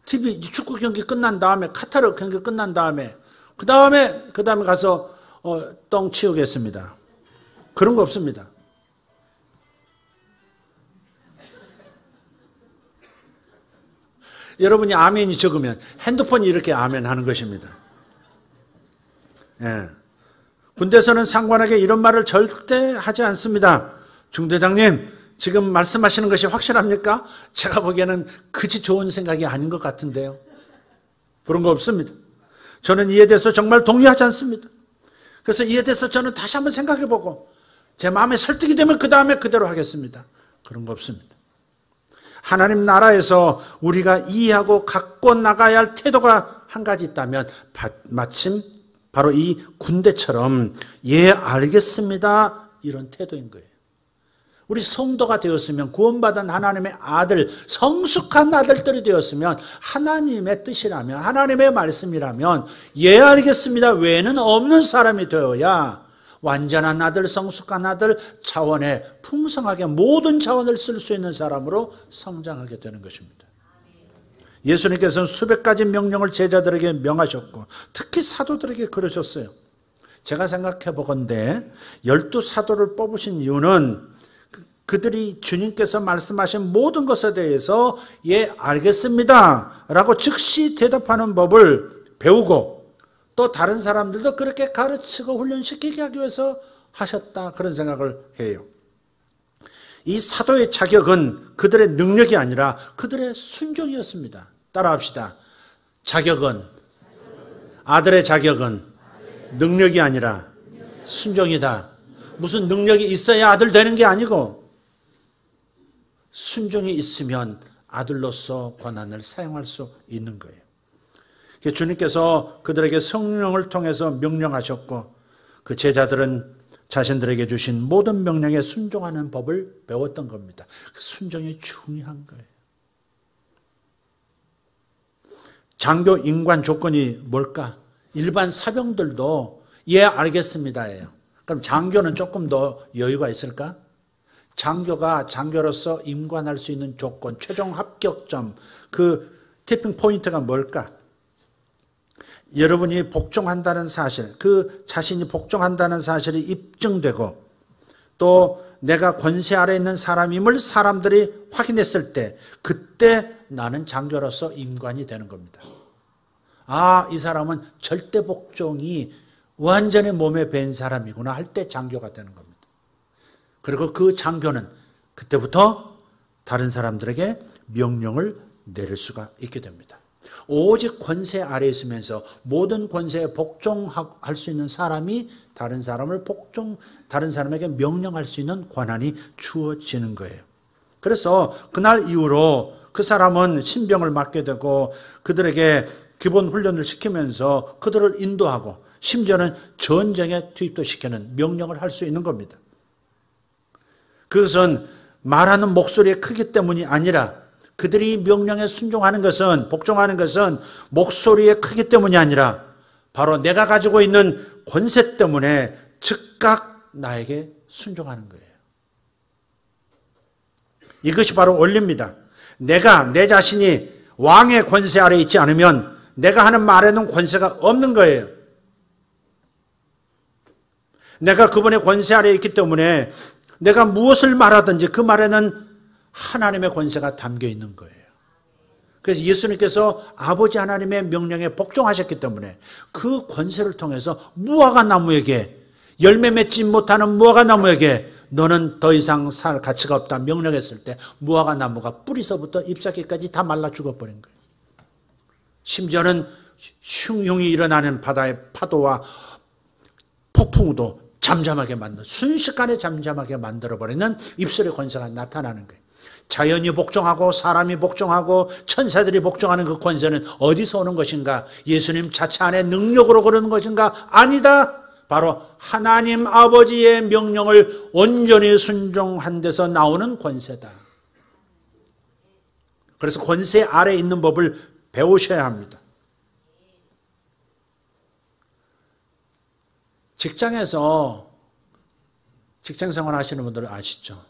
TV 축구 경기 끝난 다음에, 카타르 경기 끝난 다음에 그 다음에 가서 똥 치우겠습니다. 그런 거 없습니다. 여러분이 아멘이 적으면 핸드폰이 이렇게 아멘 하는 것입니다. 예. 군대에서는 상관에게 이런 말을 절대 하지 않습니다. 중대장님, 지금 말씀하시는 것이 확실합니까? 제가 보기에는 그지 좋은 생각이 아닌 것 같은데요. 그런 거 없습니다. 저는 이에 대해서 정말 동의하지 않습니다. 그래서 이에 대해서 저는 다시 한번 생각해보고 제 마음에 설득이 되면 그 다음에 그대로 하겠습니다. 그런 거 없습니다. 하나님 나라에서 우리가 이해하고 갖고 나가야 할 태도가 한 가지 있다면 마침 바로 이 군대처럼 예, 알겠습니다, 이런 태도인 거예요. 우리 성도가 되었으면, 구원받은 하나님의 아들, 성숙한 아들들이 되었으면, 하나님의 뜻이라면, 하나님의 말씀이라면 예, 알겠습니다 외에는 없는 사람이 되어야 완전한 아들, 성숙한 아들 차원에 풍성하게 모든 차원을 쓸 수 있는 사람으로 성장하게 되는 것입니다. 예수님께서는 수백 가지 명령을 제자들에게 명하셨고 특히 사도들에게 그러셨어요. 제가 생각해 보건대 12사도를 뽑으신 이유는 그들이 주님께서 말씀하신 모든 것에 대해서 예, 알겠습니다 라고 즉시 대답하는 법을 배우고 또 다른 사람들도 그렇게 가르치고 훈련시키게 하기 위해서 하셨다, 그런 생각을 해요. 이 사도의 자격은 그들의 능력이 아니라 그들의 순종이었습니다. 따라합시다. 자격은, 아들의 자격은 능력이 아니라 순종이다. 무슨 능력이 있어야 아들 되는 게 아니고 순종이 있으면 아들로서 권한을 사용할 수 있는 거예요. 주님께서 그들에게 성령을 통해서 명령하셨고 그 제자들은 자신들에게 주신 모든 명령에 순종하는 법을 배웠던 겁니다. 그 순종이 중요한 거예요. 장교 임관 조건이 뭘까? 일반 사병들도 예, 알겠습니다예요. 그럼 장교는 조금 더 여유가 있을까? 장교가 장교로서 임관할 수 있는 조건, 최종 합격점, 그 티핑 포인트가 뭘까? 여러분이 복종한다는 사실, 그 자신이 복종한다는 사실이 입증되고 또 내가 권세 아래 있는 사람임을 사람들이 확인했을 때 그때 나는 장교로서 임관이 되는 겁니다. 아, 이 사람은 절대 복종이 완전히 몸에 밴 사람이구나 할 때 장교가 되는 겁니다. 그리고 그 장교는 그때부터 다른 사람들에게 명령을 내릴 수가 있게 됩니다. 오직 권세 아래에 있으면서 모든 권세에 복종할 수 있는 사람이 다른 사람에게 명령할 수 있는 권한이 주어지는 거예요. 그래서 그날 이후로 그 사람은 신병을 맡게 되고 그들에게 기본 훈련을 시키면서 그들을 인도하고 심지어는 전쟁에 투입도 시키는 명령을 할 수 있는 겁니다. 그것은 말하는 목소리의 크기 때문이 아니라 그들이 명령에 순종하는 것은, 복종하는 것은 목소리의 크기 때문이 아니라 바로 내가 가지고 있는 권세 때문에 즉각 나에게 순종하는 거예요. 이것이 바로 원리입니다. 내 자신이 왕의 권세 아래 있지 않으면 내가 하는 말에는 권세가 없는 거예요. 내가 그분의 권세 아래에 있기 때문에 내가 무엇을 말하든지 그 말에는 하나님의 권세가 담겨 있는 거예요. 그래서 예수님께서 아버지 하나님의 명령에 복종하셨기 때문에 그 권세를 통해서 무화과 나무에게, 열매 맺지 못하는 무화과 나무에게 너는 더 이상 살 가치가 없다 명령했을 때 무화과 나무가 뿌리서부터 잎사귀까지 다 말라 죽어버린 거예요. 심지어는 흉흉이 일어나는 바다의 파도와 폭풍우도 순식간에 잠잠하게 만들어버리는 입술의 권세가 나타나는 거예요. 자연이 복종하고 사람이 복종하고 천사들이 복종하는 그 권세는 어디서 오는 것인가? 예수님 자체 안에 능력으로 그러는 것인가? 아니다. 바로 하나님 아버지의 명령을 온전히 순종한 데서 나오는 권세다. 그래서 권세 아래에 있는 법을 배우셔야 합니다. 직장에서 직장생활 하시는 분들 아시죠?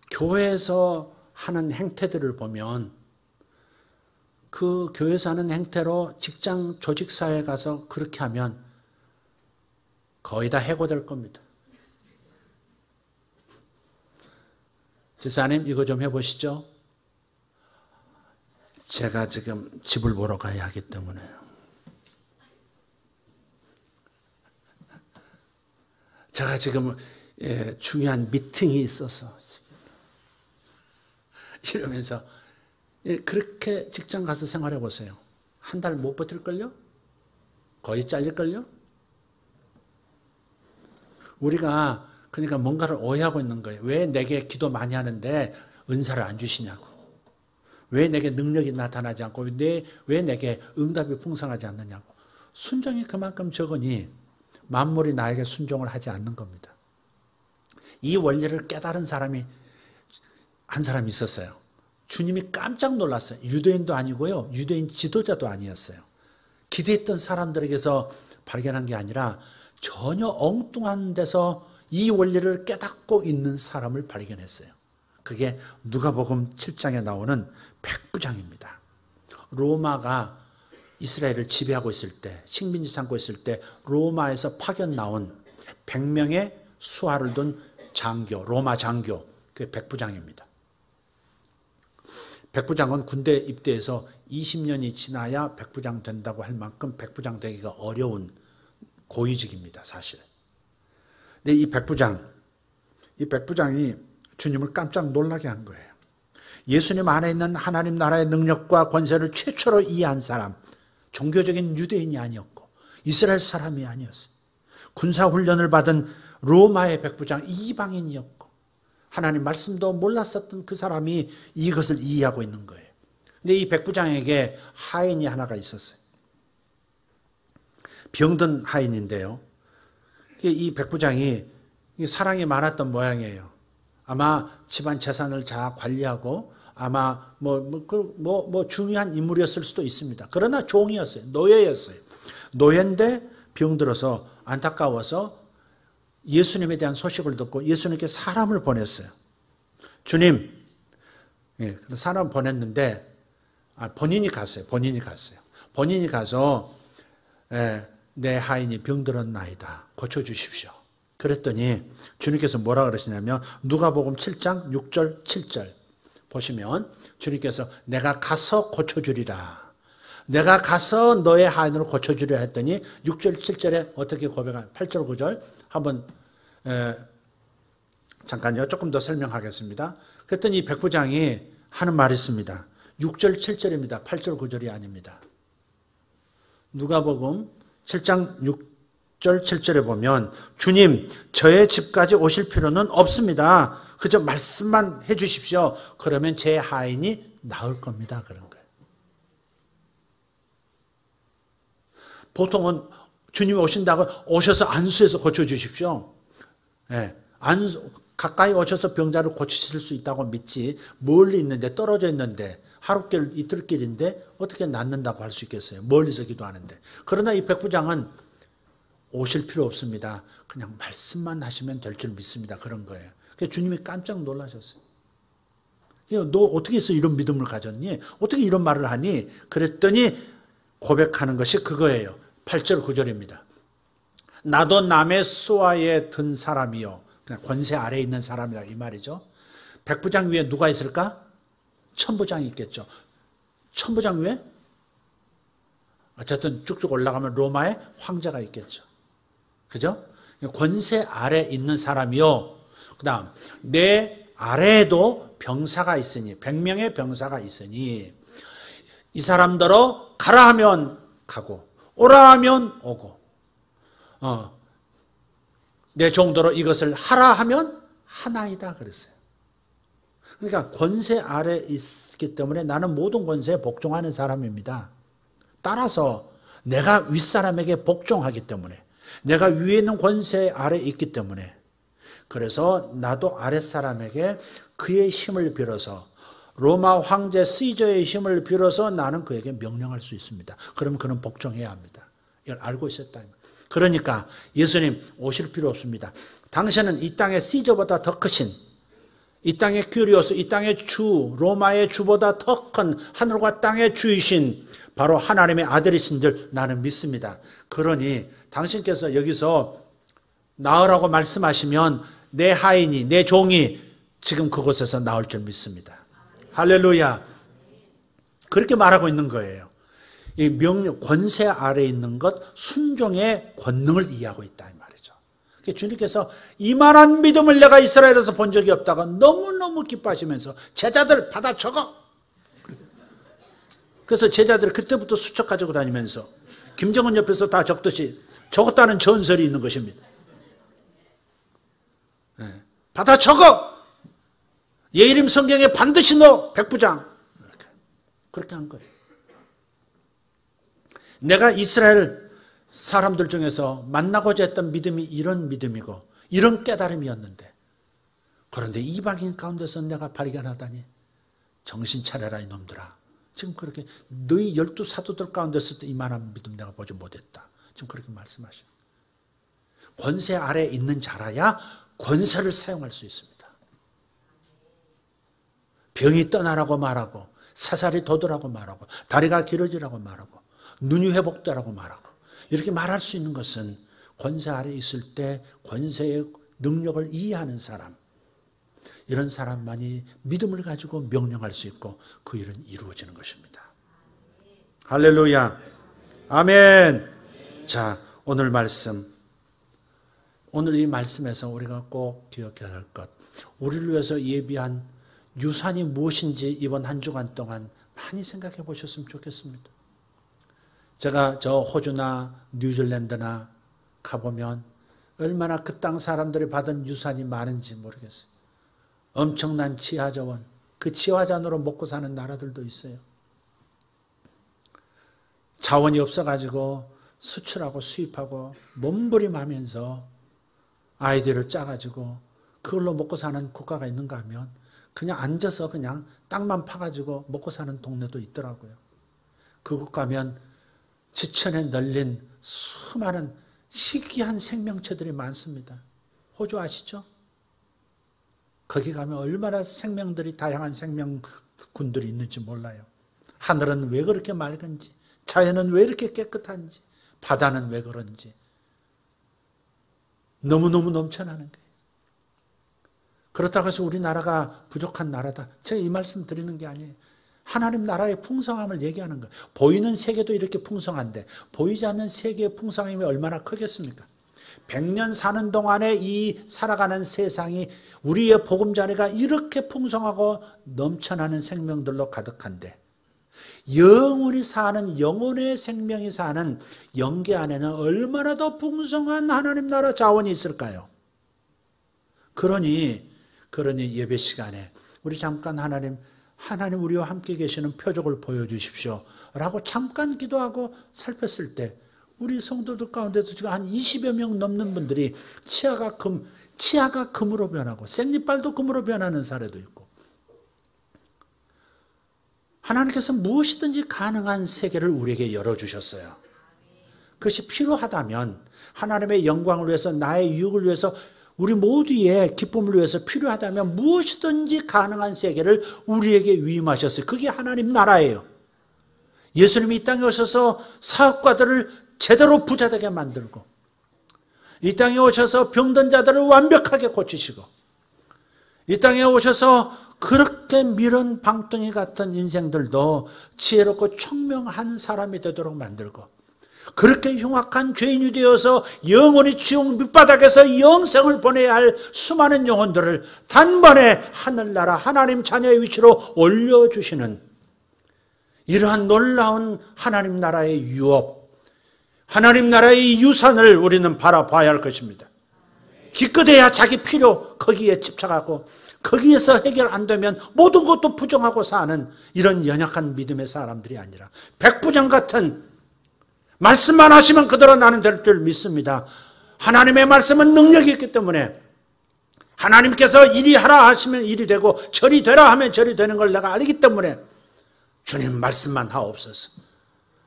교회에서 하는 행태들을 보면 그 교회에서 하는 행태로 직장 조직사회에 가서 그렇게 하면 거의 다 해고될 겁니다. 집사님 이거 좀 해보시죠. 제가 지금 집을 보러 가야 하기 때문에. 제가 지금 중요한 미팅이 있어서 이러면서 그렇게 직장 가서 생활해 보세요. 한 달 못 버틸걸요? 거의 잘릴걸요? 우리가 그러니까 뭔가를 오해하고 있는 거예요. 왜 내게 기도 많이 하는데 은사를 안 주시냐고. 왜 내게 능력이 나타나지 않고 왜 내게 응답이 풍성하지 않느냐고. 순종이 그만큼 적으니 만물이 나에게 순종을 하지 않는 겁니다. 이 원리를 깨달은 사람이 한 사람이 있었어요. 주님이 깜짝 놀랐어요. 유대인도 아니고요. 유대인 지도자도 아니었어요. 기대했던 사람들에게서 발견한 게 아니라 전혀 엉뚱한 데서 이 원리를 깨닫고 있는 사람을 발견했어요. 그게 누가복음 7장에 나오는 백부장입니다. 로마가 이스라엘을 지배하고 있을 때, 식민지 삼고 있을 때 로마에서 파견 나온 100명의 수하를 둔 장교, 로마 장교, 그게 백부장입니다. 백부장은 군대 입대해서 20년이 지나야 백부장 된다고 할 만큼 백부장 되기가 어려운 고위직입니다, 사실. 근데 이 백부장이 주님을 깜짝 놀라게 한 거예요. 예수님 안에 있는 하나님 나라의 능력과 권세를 최초로 이해한 사람, 종교적인 유대인이 아니었고 이스라엘 사람이 아니었어요. 군사훈련을 받은 로마의 백부장, 이방인이었고 하나님 말씀도 몰랐었던 그 사람이 이것을 이해하고 있는 거예요. 근데 이 백부장에게 하인이 하나가 있었어요. 병든 하인인데요. 이 백부장이 사랑이 많았던 모양이에요. 아마 집안 재산을 잘 관리하고 아마 중요한 인물이었을 수도 있습니다. 그러나 종이었어요. 노예였어요. 노예인데 병들어서 안타까워서 예수님에 대한 소식을 듣고 예수님께 사람을 보냈어요. 주님, 사람 보냈는데 본인이 갔어요. 본인이 가서 내 하인이 병들었나이다. 고쳐주십시오. 그랬더니 주님께서 뭐라 그러시냐면 누가복음 7장 6절 7절 보시면 주님께서 내가 가서 고쳐주리라. 내가 가서 너의 하인을 고쳐주리라 했더니 6절 7절에 어떻게 고백하냐. 8절 9절 한번 잠깐요. 조금 더 설명하겠습니다. 그랬더니 이 백부장이 하는 말이 있습니다. 6절 7절입니다. 8절 9절이 아닙니다. 누가복음 7장 6절 7절에 보면 주님 저의 집까지 오실 필요는 없습니다. 그저 말씀만 해 주십시오. 그러면 제 하인이 나을 겁니다. 그런 거예요. 보통은 주님이 오신다고 오셔서 안수해서 고쳐주십시오. 가까이 오셔서 병자를 고치실 수 있다고 믿지 멀리 있는데 떨어져 있는데 하루길 이틀길인데 어떻게 낫는다고 할 수 있겠어요. 멀리서 기도하는데. 그러나 이 백부장은 오실 필요 없습니다. 그냥 말씀만 하시면 될 줄 믿습니다. 그런 거예요. 그래서 주님이 깜짝 놀라셨어요. 너 어떻게 해서 이런 믿음을 가졌니? 어떻게 이런 말을 하니? 그랬더니 고백하는 것이 그거예요. 8절 9절입니다. 나도 남의 수하에 든 사람이요. 그냥 권세 아래에 있는 사람이다 이 말이죠. 백부장 위에 누가 있을까? 천부장이 있겠죠. 천부장 위에? 어쨌든 쭉쭉 올라가면 로마의 황제가 있겠죠. 그죠? 권세 아래에 있는 사람이요. 그 다음 내 아래에도 병사가 있으니 100명의 병사가 있으니 이 사람들로 가라 하면 가고 오라 하면 오고 내 정도로 이것을 하라 하면 하나이다 그랬어요. 그러니까 권세 아래에 있기 때문에 나는 모든 권세에 복종하는 사람입니다. 따라서 내가 윗사람에게 복종하기 때문에 내가 위에 있는 권세 아래에 있기 때문에 그래서 나도 아랫사람에게 그의 힘을 빌어서 로마 황제 시저의 힘을 빌어서 나는 그에게 명령할 수 있습니다. 그럼 그는 복종해야 합니다. 이걸 알고 있었다. 그러니까 예수님 오실 필요 없습니다. 당신은 이 땅의 시저보다 더 크신 이 땅의 큐리오스, 이 땅의 주, 로마의 주보다 더 큰 하늘과 땅의 주이신 바로 하나님의 아들이신 줄 나는 믿습니다. 그러니 당신께서 여기서 나으라고 말씀하시면 내 하인이, 내 종이 지금 그곳에서 나올 줄 믿습니다. 할렐루야. 그렇게 말하고 있는 거예요. 이 명령, 권세 아래에 있는 것, 순종의 권능을 이해하고 있다 이 말이죠. 주님께서 이만한 믿음을 내가 이스라엘에서 본 적이 없다가 너무너무 기뻐하시면서 제자들 받아 적어. 그래서 제자들이 그때부터 수첩 가지고 다니면서 김정은 옆에서 다 적듯이 적었다는 전설이 있는 것입니다. 받아 적어. 예일임 성경에 반드시 넣어. 백부장. 그렇게 한 거예요. 내가 이스라엘 사람들 중에서 만나고자 했던 믿음이 이런 믿음이고 이런 깨달음이었는데 그런데 이방인 가운데서 내가 발견하다니 정신 차려라 이놈들아. 지금 그렇게 너희 12사도들 가운데서 이만한 믿음 내가 보지 못했다. 지금 그렇게 말씀하시는 권세 아래에 있는 자라야 권세를 사용할 수 있습니다. 병이 떠나라고 말하고 사살이 돋으라고 말하고 다리가 길어지라고 말하고 눈이 회복되라고 말하고 이렇게 말할 수 있는 것은 권세 아래 있을 때 권세의 능력을 이해하는 사람, 이런 사람만이 믿음을 가지고 명령할 수 있고 그 일은 이루어지는 것입니다. 할렐루야. 아멘. 자, 오늘 이 말씀에서 우리가 꼭 기억해야 할 것, 우리를 위해서 예비한 유산이 무엇인지 이번 한 주간 동안 많이 생각해 보셨으면 좋겠습니다. 제가 저 호주나 뉴질랜드나 가보면 얼마나 그 땅 사람들이 받은 유산이 많은지 모르겠어요. 엄청난 지하자원, 그 지하자원으로 먹고 사는 나라들도 있어요. 자원이 없어가지고 수출하고 수입하고 몸부림하면서 아이디어를 짜가지고 그걸로 먹고 사는 국가가 있는가 하면 그냥 앉아서 그냥 땅만 파가지고 먹고 사는 동네도 있더라고요. 그곳 가면 지천에 널린 수많은 희귀한 생명체들이 많습니다. 호주 아시죠? 거기 가면 얼마나 생명들이, 다양한 생명군들이 있는지 몰라요. 하늘은 왜 그렇게 맑은지, 자연은 왜 이렇게 깨끗한지, 바다는 왜 그런지 너무너무 넘쳐나는 거예요. 그렇다고 해서 우리나라가 부족한 나라다, 제가 이 말씀 드리는 게 아니에요. 하나님 나라의 풍성함을 얘기하는 거예요. 보이는 세계도 이렇게 풍성한데 보이지 않는 세계의 풍성함이 얼마나 크겠습니까? 100년 사는 동안에 이 살아가는 세상이, 우리의 보금자리가 이렇게 풍성하고 넘쳐나는 생명들로 가득한데 영원히 사는, 영혼의 생명이 사는 영계 안에는 얼마나 더 풍성한 하나님 나라 자원이 있을까요? 그러니 예배 시간에 우리 잠깐 하나님 우리와 함께 계시는 표적을 보여주십시오 라고 잠깐 기도하고 살폈을 때 우리 성도들 가운데도 지금 한 20여 명 넘는 분들이 치아가 금으로 변하고 생리빨도 금으로 변하는 사례도 있고, 하나님께서 무엇이든지 가능한 세계를 우리에게 열어주셨어요. 그것이 필요하다면, 하나님의 영광을 위해서, 나의 유익을 위해서, 우리 모두의 기쁨을 위해서 필요하다면 무엇이든지 가능한 세계를 우리에게 위임하셨어요. 그게 하나님 나라예요. 예수님이 이 땅에 오셔서 사업가들을 제대로 부자되게 만들고, 이 땅에 오셔서 병든 자들을 완벽하게 고치시고, 이 땅에 오셔서 그렇게 미련 방뚱이 같은 인생들도 지혜롭고 총명한 사람이 되도록 만들고, 그렇게 흉악한 죄인이 되어서 영원히 지옥 밑바닥에서 영생을 보내야 할 수많은 영혼들을 단번에 하늘나라 하나님 자녀의 위치로 올려주시는 이러한 놀라운 하나님 나라의 유업, 하나님 나라의 유산을 우리는 바라봐야 할 것입니다. 기껏해야 자기 필요 거기에 집착하고 거기에서 해결 안 되면 모든 것도 부정하고 사는 이런 연약한 믿음의 사람들이 아니라 백부장 같은, 말씀만 하시면 그대로 나는 될 줄 믿습니다. 하나님의 말씀은 능력이 있기 때문에 하나님께서 이리 하라 하시면 일이 되고 저리 되라 하면 저리 되는 걸 내가 알기 때문에 주님 말씀만 하옵소서.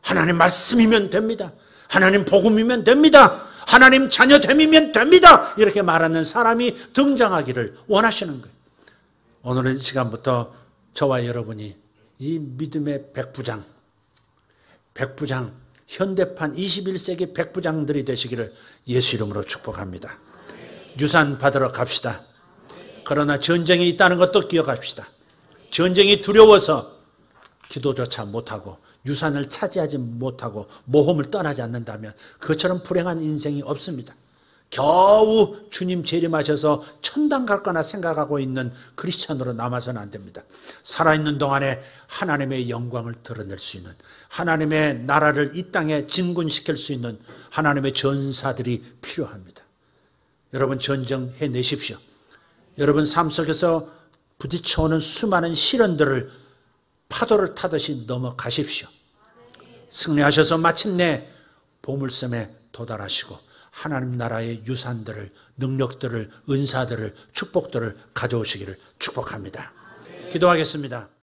하나님 말씀이면 됩니다. 하나님 복음이면 됩니다. 하나님 자녀됨이면 됩니다. 이렇게 말하는 사람이 등장하기를 원하시는 거예요. 오늘은 이 시간부터 저와 여러분이 이 믿음의 백부장, 현대판 21세기 백부장들이 되시기를 예수 이름으로 축복합니다. 유산 받으러 갑시다. 그러나 전쟁이 있다는 것도 기억합시다. 전쟁이 두려워서 기도조차 못하고 유산을 차지하지 못하고 모험을 떠나지 않는다면 그것처럼 불행한 인생이 없습니다. 겨우 주님 재림하셔서 천당 갈 거나 생각하고 있는 크리스찬으로 남아서는 안 됩니다. 살아있는 동안에 하나님의 영광을 드러낼 수 있는, 하나님의 나라를 이 땅에 진군시킬 수 있는 하나님의 전사들이 필요합니다. 여러분 전쟁 해내십시오. 여러분 삶 속에서 부딪혀오는 수많은 시련들을 파도를 타듯이 넘어가십시오. 승리하셔서 마침내 보물섬에 도달하시고 하나님 나라의 유산들을, 능력들을, 은사들을, 축복들을 가져오시기를 축복합니다. 기도하겠습니다.